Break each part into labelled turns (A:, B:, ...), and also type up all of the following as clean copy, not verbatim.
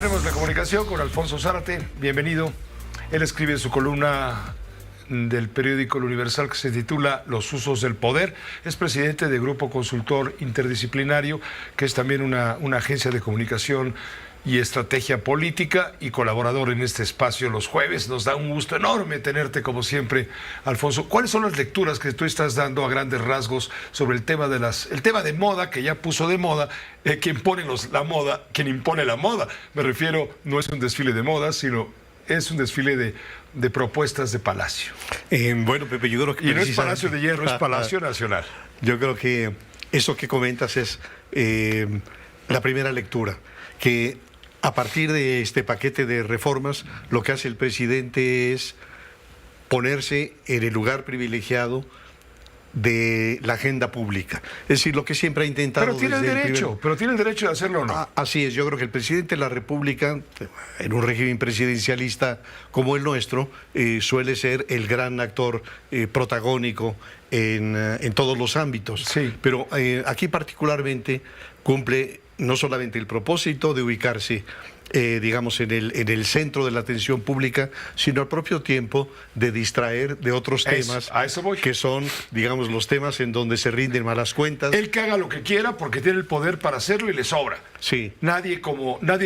A: Tenemos la comunicación con Alfonso Zárate, bienvenido. Él escribe su columna del periódico El Universal que se titula Los usos del poder. Es presidente de Grupo Consultor Interdisciplinario, que es también una agencia de comunicación y estrategia política, y colaborador en este espacio los jueves. Nos da un gusto enorme tenerte como siempre, Alfonso. ¿Cuáles son las lecturas que tú estás dando a grandes rasgos sobre el tema de moda, que ya puso de moda quien impone la moda? Me refiero, no es un desfile de moda, sino es un desfile de propuestas de Palacio.
B: Bueno, Pepe, yo creo que...
A: Y no es Palacio de Hierro, es Palacio Nacional.
B: Yo creo que eso que comentas es la primera lectura, que a partir de este paquete de reformas, lo que hace el presidente es ponerse en el lugar privilegiado de la agenda pública. Es decir, lo que siempre ha intentado...
A: Pero tiene el derecho de hacerlo o no.
B: Así es, yo creo que el presidente de la República, en un régimen presidencialista como el nuestro, suele ser el gran actor protagónico en todos los ámbitos.
A: Sí.
B: Pero aquí particularmente cumple no solamente el propósito de ubicarse digamos, en el centro de la atención pública, sino al propio tiempo de distraer de otros temas
A: a eso voy.
B: Que son, digamos, los temas en donde se rinden malas cuentas.
A: Él que haga lo que quiera porque tiene el poder para hacerlo y le sobra.
B: Sí.
A: Nadie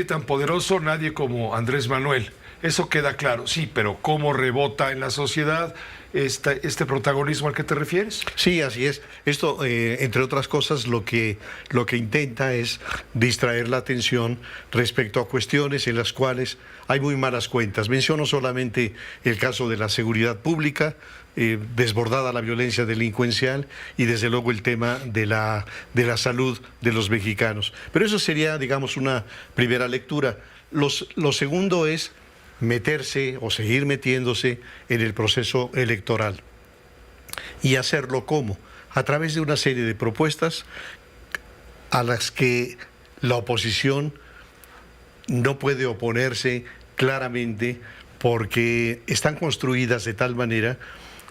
A: tan poderoso, nadie como Andrés Manuel. Eso queda claro, sí, pero ¿cómo rebota en la sociedad este protagonismo al que te refieres?
B: Sí, así es. Esto, entre otras cosas, lo que intenta es distraer la atención respecto a cuestiones en las cuales hay muy malas cuentas. Menciono solamente el caso de la seguridad pública, desbordada la violencia delincuencial, y desde luego el tema de la salud de los mexicanos. Pero eso sería, digamos, una primera lectura. Lo segundo es meterse o seguir metiéndose en el proceso electoral. ¿Y hacerlo cómo? A través de una serie de propuestas a las que la oposición no puede oponerse claramente, porque están construidas de tal manera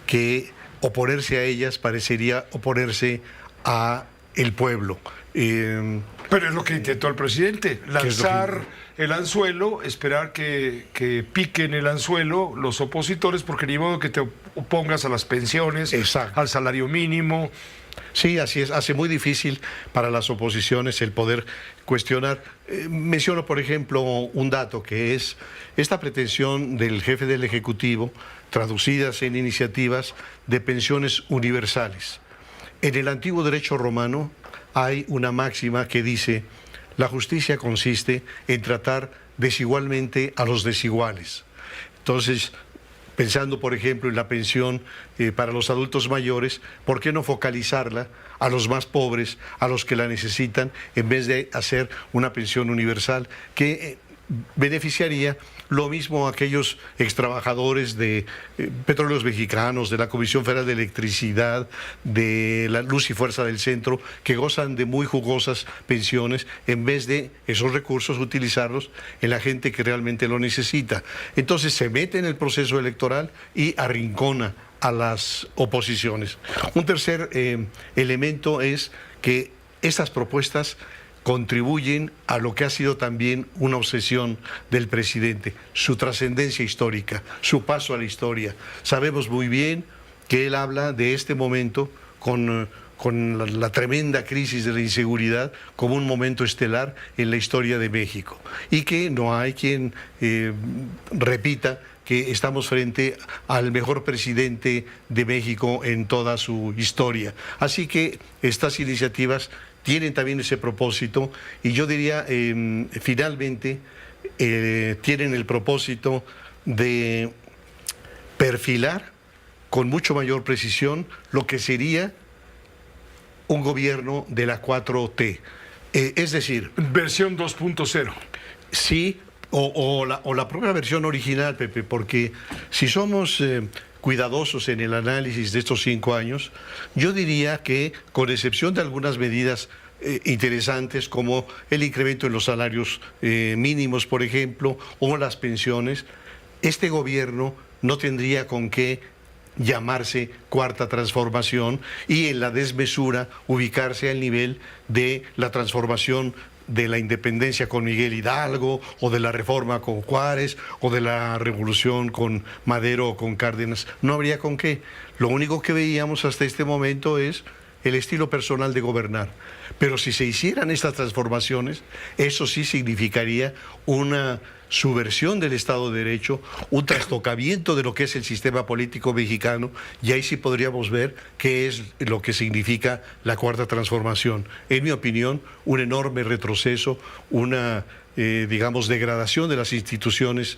B: que oponerse a ellas parecería oponerse a el pueblo.
A: Pero es lo que intentó el presidente, lanzar el anzuelo, esperar que piquen el anzuelo los opositores, porque ni modo que te opongas a las pensiones,
B: exacto,
A: al salario mínimo.
B: Sí, así es, hace muy difícil para las oposiciones el poder cuestionar. Menciono, por ejemplo, un dato, que es esta pretensión del jefe del Ejecutivo, traducidas en iniciativas de pensiones universales. En el antiguo derecho romano hay una máxima que dice: la justicia consiste en tratar desigualmente a los desiguales. Entonces, pensando, por ejemplo, en la pensión para los adultos mayores, ¿por qué no focalizarla a los más pobres, a los que la necesitan, en vez de hacer una pensión universal que beneficiaría lo mismo a aquellos extrabajadores de Petróleos Mexicanos, de la Comisión Federal de Electricidad, de la Luz y Fuerza del Centro, que gozan de muy jugosas pensiones, en vez de esos recursos utilizarlos en la gente que realmente lo necesita? Entonces se mete en el proceso electoral y arrincona a las oposiciones. Un tercer elemento es que estas propuestas contribuyen a lo que ha sido también una obsesión del presidente: su trascendencia histórica, su paso a la historia. Sabemos muy bien que él habla de este momento con la tremenda crisis de la inseguridad como un momento estelar en la historia de México, y que no hay quien repita que estamos frente al mejor presidente de México en toda su historia. Así que estas iniciativas tienen también ese propósito, y yo diría, finalmente, tienen el propósito de perfilar con mucho mayor precisión lo que sería un gobierno de la 4T. Es decir...
A: Versión 2.0.
B: Sí, o la propia versión original, Pepe, porque si somos cuidadosos en el análisis de estos 5 años, yo diría que, con excepción de algunas medidas interesantes como el incremento en los salarios mínimos, por ejemplo, o las pensiones, este gobierno no tendría con qué llamarse Cuarta Transformación y en la desmesura ubicarse al nivel de la transformación de la independencia con Miguel Hidalgo, o de la reforma con Juárez, o de la revolución con Madero o con Cárdenas. No habría con qué. Lo único que veíamos hasta este momento es el estilo personal de gobernar. Pero si se hicieran estas transformaciones, eso sí significaría una subversión del Estado de Derecho, un trastocamiento de lo que es el sistema político mexicano, y ahí sí podríamos ver qué es lo que significa la Cuarta Transformación. En mi opinión, un enorme retroceso, una, digamos, degradación de las instituciones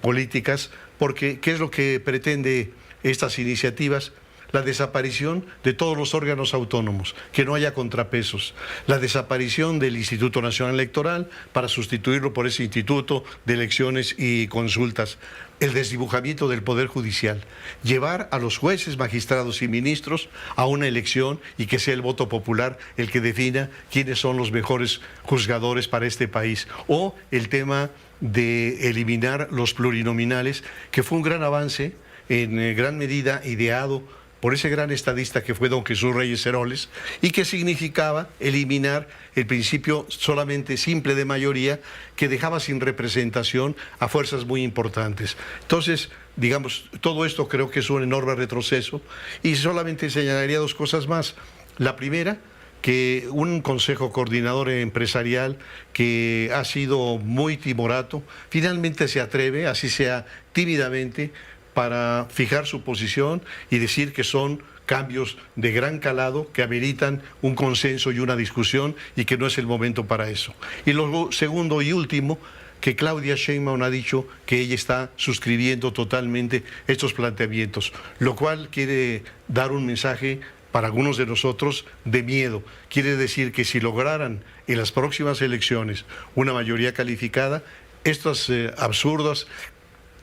B: políticas, porque ¿qué es lo que pretende estas iniciativas? La desaparición de todos los órganos autónomos, que no haya contrapesos, la desaparición del Instituto Nacional Electoral para sustituirlo por ese Instituto de Elecciones y Consultas, el desdibujamiento del Poder Judicial, llevar a los jueces, magistrados y ministros a una elección y que sea el voto popular el que defina quiénes son los mejores juzgadores para este país, o el tema de eliminar los plurinominales, que fue un gran avance, en gran medida ideado por ese gran estadista que fue don Jesús Reyes Heroles, y que significaba eliminar el principio solamente simple de mayoría, que dejaba sin representación a fuerzas muy importantes. Entonces, digamos, todo esto creo que es un enorme retroceso, y solamente señalaría dos cosas más. La primera, que un consejo coordinador empresarial que ha sido muy timorato, finalmente se atreve, así sea tímidamente, para fijar su posición y decir que son cambios de gran calado que ameritan un consenso y una discusión, y que no es el momento para eso. Y lo segundo y último, que Claudia Sheinbaum ha dicho que ella está suscribiendo totalmente estos planteamientos, lo cual quiere dar un mensaje para algunos de nosotros de miedo. Quiere decir que si lograran en las próximas elecciones una mayoría calificada, estos absurdos,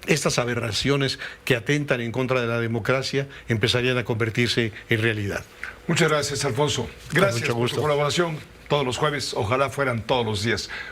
B: estas aberraciones que atentan en contra de la democracia empezarían a convertirse en realidad.
A: Muchas gracias, Alfonso. Gracias
B: por
A: tu colaboración todos los jueves. Ojalá fueran todos los días.